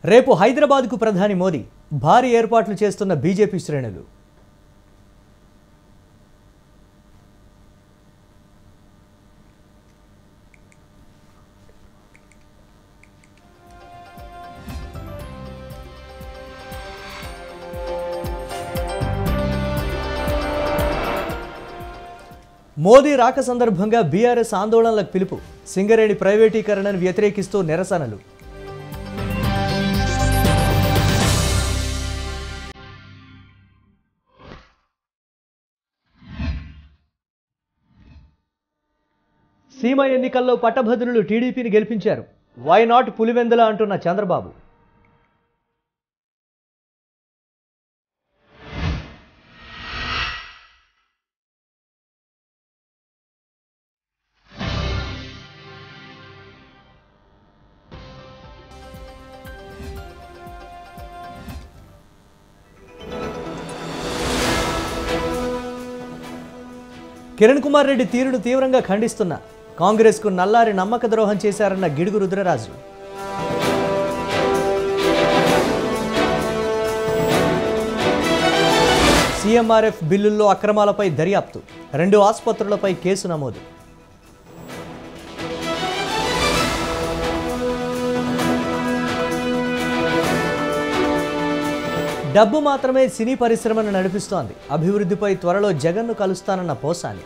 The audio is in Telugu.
రేపు హైదరాబాద్కు ప్రధాని మోదీ భారీ ఏర్పాట్లు చేస్తున్న బీజేపీ శ్రేణులు. మోదీ రాక సందర్భంగా బీఆర్ఎస్ ఆందోళనలకు పిలుపు. సింగరేణి ప్రైవేటీకరణను వ్యతిరేకిస్తూ నిరసనలు. సీమ ఎన్నికల్లో పట్టభద్రులు టీడీపీని గెలిపించారు. వై నాట్ పులివెందుల అంటున్న చంద్రబాబు. కిరణ్ కుమార్ రెడ్డి తీరును తీవ్రంగా ఖండిస్తున్న కాంగ్రెస్కు నల్లారి నమ్మక ద్రోహం చేశారన్న గిడుగు రుద్రరాజు. సీఎంఆర్ఎఫ్ బిల్లుల్లో అక్రమాలపై దర్యాప్తు. 2 ఆసుపత్రులపై కేసు నమోదు. డబ్బు మాత్రమే సినీ పరిశ్రమను నడిపిస్తోంది. అభివృద్ధిపై త్వరలో జగన్ను కలుస్తానన్న పోసాని.